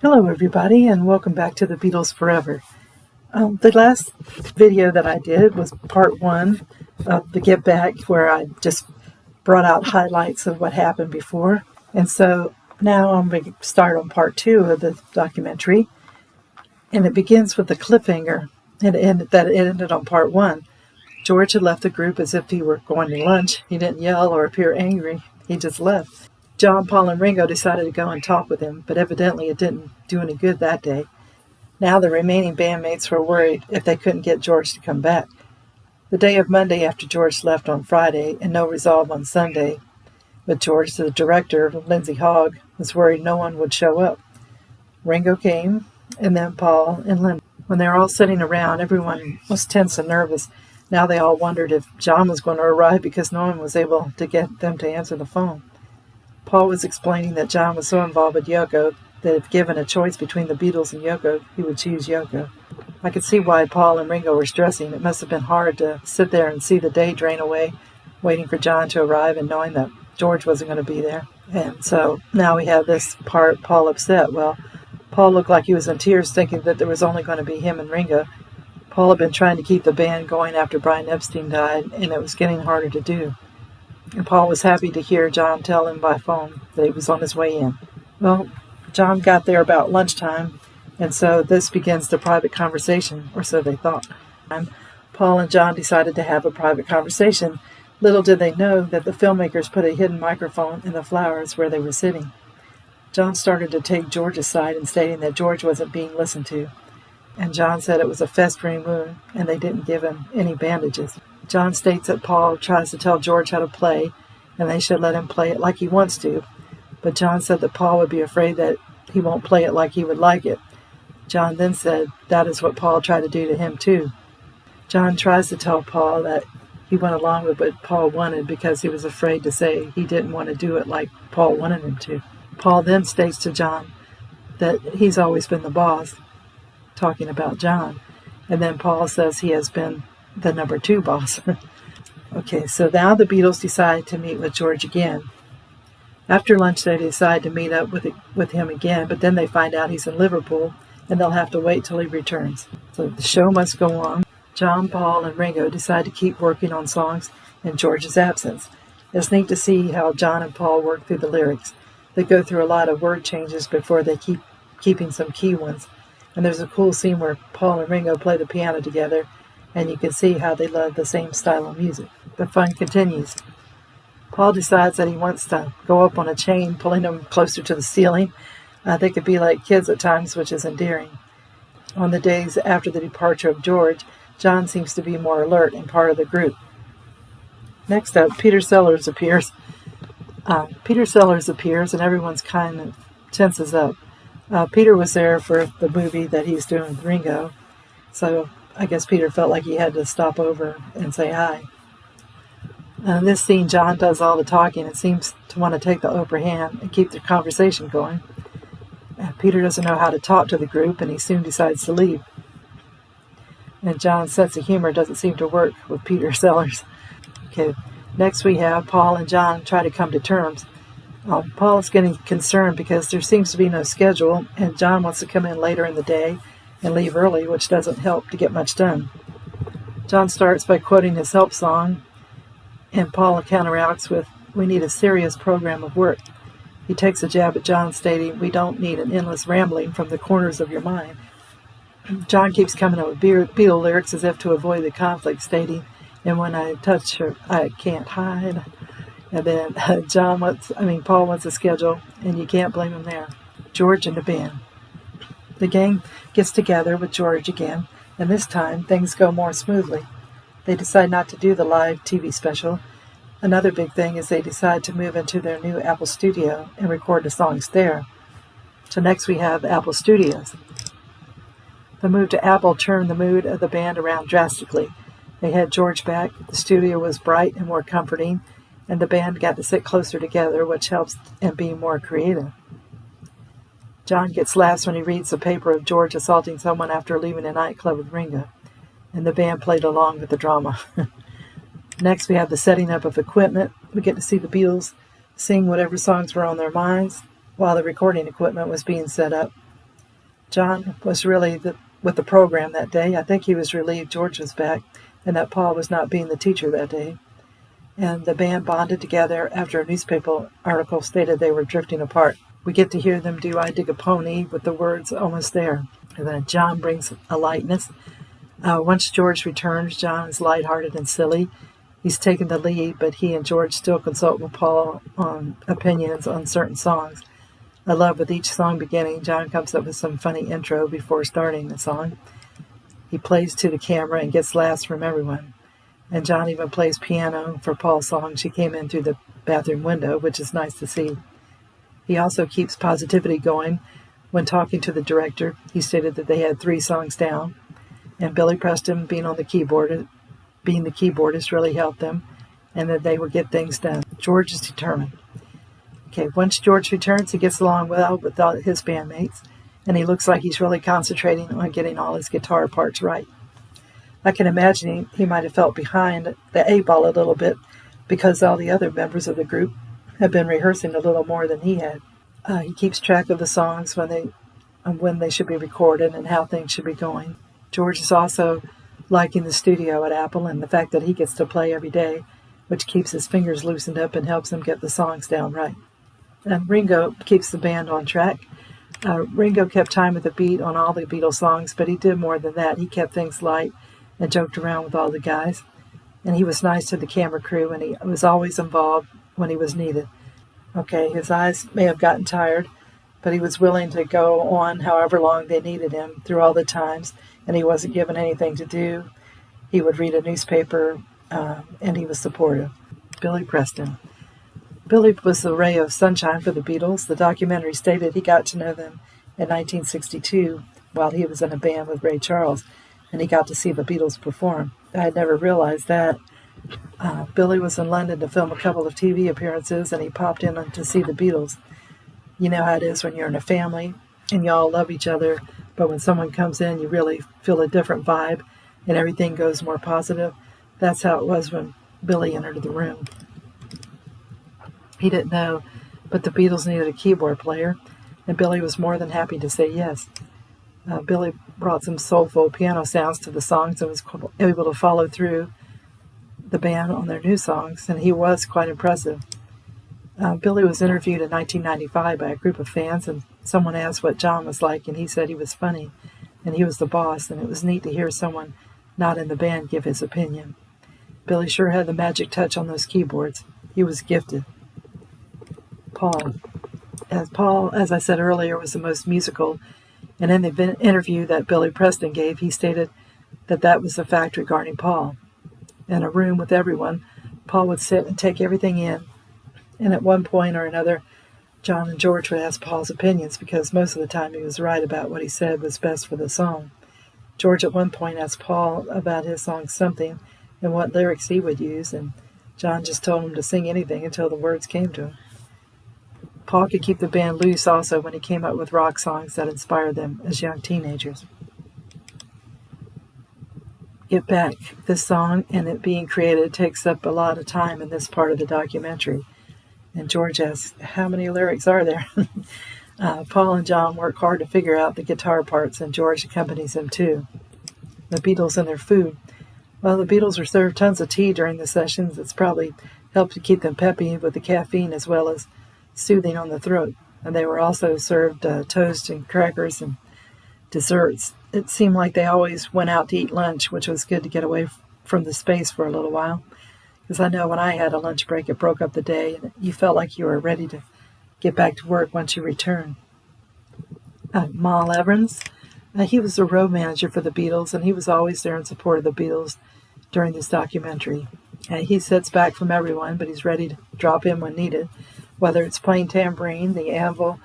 Hello everybody, and welcome back to the Beatles Forever. The last video that I did was part one of the Get Back, where I just brought out highlights of what happened before. And so now I'm going to start on part two of the documentary. And it begins with the cliffhanger that ended on part one. George had left the group as if he were going to lunch. He didn't yell or appear angry. He just left. John, Paul, and Ringo decided to go and talk with him, but evidently it didn't do any good that day. Now the remaining bandmates were worried if they couldn't get George to come back. The day of Monday after George left on Friday, and no resolve on Sunday, but George, the director, Lindsay Hogg, was worried no one would show up. Ringo came, and then Paul and Linda. When they were all sitting around, everyone was tense and nervous. Now they all wondered if John was going to arrive because no one was able to get them to answer the phone. Paul was explaining that John was so involved with Yoko that if given a choice between the Beatles and Yoko, he would choose Yoko. I could see why Paul and Ringo were stressing. It must have been hard to sit there and see the day drain away, waiting for John to arrive and knowing that George wasn't going to be there. And so now we have this part, Paul upset. Well, Paul looked like he was in tears, thinking that there was only going to be him and Ringo. Paul had been trying to keep the band going after Brian Epstein died, and it was getting harder to do. And Paul was happy to hear John tell him by phone that he was on his way in. Well, John got there about lunchtime, and so this begins the private conversation, or so they thought. Paul and John decided to have a private conversation. Little did they know that the filmmakers put a hidden microphone in the flowers where they were sitting. John started to take George aside and stating that George wasn't being listened to. And John said it was a festering wound, and they didn't give him any bandages. John states that Paul tries to tell George how to play, and they should let him play it like he wants to. But John said that Paul would be afraid that he won't play it like he would like it. John then said that is what Paul tried to do to him too. John tries to tell Paul that he went along with what Paul wanted because he was afraid to say he didn't want to do it like Paul wanted him to. Paul then states to John that he's always been the boss, talking about John. And then Paul says he has been the number 2 boss. Okay, so now the Beatles decide to meet with George again. After lunch, they decide to meet up with him again, but then they find out he's in Liverpool, and they'll have to wait till he returns. So the show must go on. John, Paul, and Ringo decide to keep working on songs in George's absence. It's neat to see how John and Paul work through the lyrics. They go through a lot of word changes before they keeping some key ones. And there's a cool scene where Paul and Ringo play the piano together, and you can see how they love the same style of music. The fun continues. Paul decides that he wants to go up on a chain, pulling them closer to the ceiling. They could be like kids at times, which is endearing. On the days after the departure of George, John seems to be more alert and part of the group. Next up, Peter Sellers appears. And everyone's kind of tenses up. Peter was there for the movie that he's doing with Ringo, so I guess Peter felt like he had to stop over and say hi. In this scene, John does all the talking and seems to want to take the upper hand and keep the conversation going. Peter doesn't know how to talk to the group, and he soon decides to leave. And John's sense of humor doesn't seem to work with Peter Sellers. Okay, next we have Paul and John try to come to terms. Paul is getting concerned because there seems to be no schedule, and John wants to come in later in the day and leave early, which doesn't help to get much done. John starts by quoting his help song, and Paul counteracts with, "We need a serious program of work." He takes a jab at John, stating, "We don't need an endless rambling from the corners of your mind." John keeps coming up with Beatle lyrics as if to avoid the conflict, stating, "And when I touch her, I can't hide." And then Paul wants a schedule, and you can't blame him there. George and the band. The gang gets together with George again, and this time things go more smoothly. They decide not to do the live TV special. Another big thing is they decide to move into their new Apple Studio and record the songs there. So next we have Apple Studios. The move to Apple turned the mood of the band around drastically. They had George back, the studio was bright and more comforting, and the band got to sit closer together, which helps and be more creative. John gets laughs when he reads the paper of George assaulting someone after leaving a nightclub with Ringo, and the band played along with the drama. Next, we have the setting up of equipment. We get to see the Beatles sing whatever songs were on their minds while the recording equipment was being set up. John was really with the program that day. I think he was relieved George was back and that Paul was not being the teacher that day. And the band bonded together after a newspaper article stated they were drifting apart. We get to hear them do I Dig a Pony with the words almost there. And then John brings a lightness. Once George returns, John is lighthearted and silly. He's taken the lead, but he and George still consult with Paul on opinions on certain songs. I love with each song beginning, John comes up with some funny intro before starting the song. He plays to the camera and gets laughs from everyone. And John even plays piano for Paul's song She Came In Through the Bathroom Window, which is nice to see. He also keeps positivity going. When talking to the director, he stated that they had 3 songs down, and Billy Preston being the keyboardist really helped them, and that they would get things done. George is determined. Okay, once George returns, he gets along well with all his bandmates, and he looks like he's really concentrating on getting all his guitar parts right. I can imagine he might have felt behind the 8-ball a little bit because all the other members of the group have been rehearsing a little more than he had. He keeps track of the songs when they should be recorded and how things should be going. George is also liking the studio at Apple and the fact that he gets to play every day, which keeps his fingers loosened up and helps him get the songs down right. And Ringo keeps the band on track. Ringo kept time with the beat on all the Beatles songs, but he did more than that. He kept things light and joked around with all the guys. And he was nice to the camera crew, and he was always involved when he was needed. Okay, his eyes may have gotten tired, but he was willing to go on however long they needed him through all the times, and he wasn't given anything to do. He would read a newspaper, and he was supportive. Billy Preston. Billy was the ray of sunshine for the Beatles. The documentary stated he got to know them in 1962 while he was in a band with Ray Charles, and he got to see the Beatles perform. I had never realized that. Billy was in London to film a couple of TV appearances, and he popped in to see the Beatles. You know how it is when you're in a family and you all love each other, but when someone comes in, you really feel a different vibe and everything goes more positive. That's how it was when Billy entered the room. He didn't know, but the Beatles needed a keyboard player, and Billy was more than happy to say yes. Billy brought some soulful piano sounds to the songs and was able to follow through the band on their new songs, and he was quite impressive. Billy was interviewed in 1995 by a group of fans, and someone asked what John was like, and he said he was funny, and he was the boss, and it was neat to hear someone not in the band give his opinion. Billy sure had the magic touch on those keyboards. He was gifted. Paul, as I said earlier, was the most musical, and in the interview that Billy Preston gave, he stated that was the fact regarding Paul. In a room with everyone, Paul would sit and take everything in, and at one point or another, John and George would ask Paul's opinions because most of the time he was right about what he said was best for the song. George at one point asked Paul about his song Something and what lyrics he would use, and John just told him to sing anything until the words came to him. Paul could keep the band loose also when he came up with rock songs that inspired them as young teenagers. Get Back. This song and it being created takes up a lot of time in this part of the documentary. And George asks, how many lyrics are there? Paul and John work hard to figure out the guitar parts, and George accompanies them too. The Beatles and their food. Well, the Beatles were served tons of tea during the sessions. It's probably helped to keep them peppy with the caffeine as well as soothing on the throat. And they were also served toast and crackers and desserts. It seemed like they always went out to eat lunch, which was good to get away from the space for a little while. Because I know when I had a lunch break, it broke up the day, and you felt like you were ready to get back to work once you returned. Mal Evans, he was the road manager for the Beatles, and he was always there in support of the Beatles during this documentary. He sits back from everyone, but he's ready to drop in when needed, whether it's playing tambourine, the anvil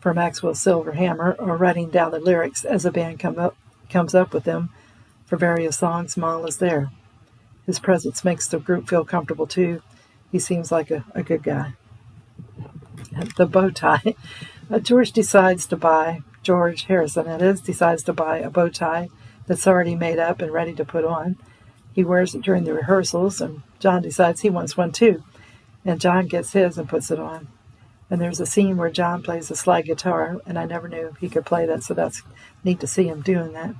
for Maxwell's Silver Hammer, or writing down the lyrics as a band comes up with them for various songs. Mal is there. His presence makes the group feel comfortable too. He seems like a good guy. The bow tie. George decides to buy a bow tie that's already made up and ready to put on. He wears it during the rehearsals, and John decides he wants one too. And John gets his and puts it on. And there's a scene where John plays a slide guitar, and I never knew he could play that, so that's neat to see him doing that.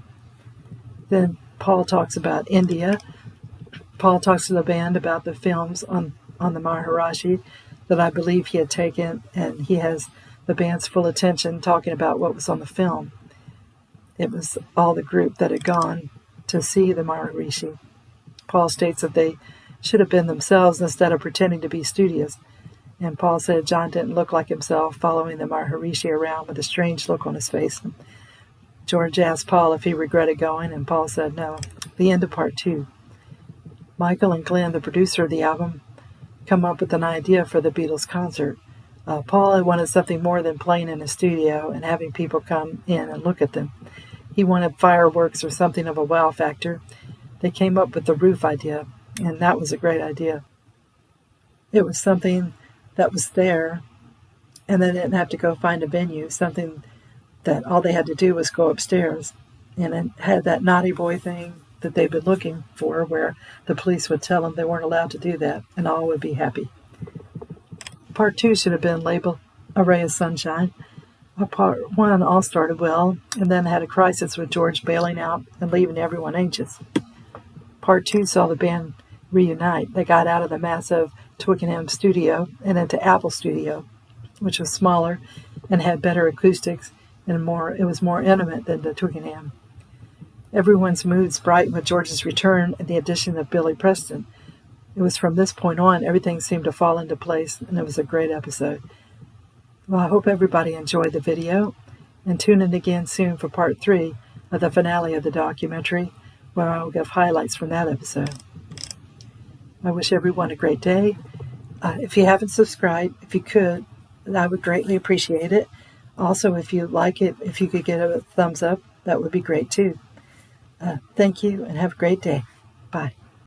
Then Paul talks about India. Paul talks to the band about the films on the Maharishi that I believe he had taken, and he has the band's full attention talking about what was on the film. It was all the group that had gone to see the Maharishi. Paul states that they should have been themselves instead of pretending to be studious. And Paul said John didn't look like himself, following the Maharishi around with a strange look on his face. And George asked Paul if he regretted going, and Paul said no. The end of part 2. Michael and Glenn, the producer of the album, come up with an idea for the Beatles concert. Paul had wanted something more than playing in a studio and having people come in and look at them. He wanted fireworks or something of a wow factor. They came up with the roof idea, and that was a great idea. It was something that was there, and they didn't have to go find a venue, something that all they had to do was go upstairs. And it had that naughty boy thing that they've been looking for, where the police would tell them they weren't allowed to do that, and all would be happy. Part 2 should have been labeled A Ray of Sunshine. Part 1 all started well, and then had a crisis with George bailing out and leaving everyone anxious. Part 2 saw the band reunite. They got out of the massive Twickenham studio and into Apple Studio, which was smaller and had better acoustics, and it was more intimate than the Twickenham. Everyone's moods brightened with George's return and the addition of Billy Preston. It was from this point on, everything seemed to fall into place, and it was a great episode. Well, I hope everybody enjoyed the video, and tune in again soon for part 3 of the finale of the documentary, where I will give highlights from that episode. I wish everyone a great day. If you haven't subscribed, if you could, I would greatly appreciate it. Also, if you like it, if you could get a thumbs up, that would be great too. Thank you, and have a great day. Bye.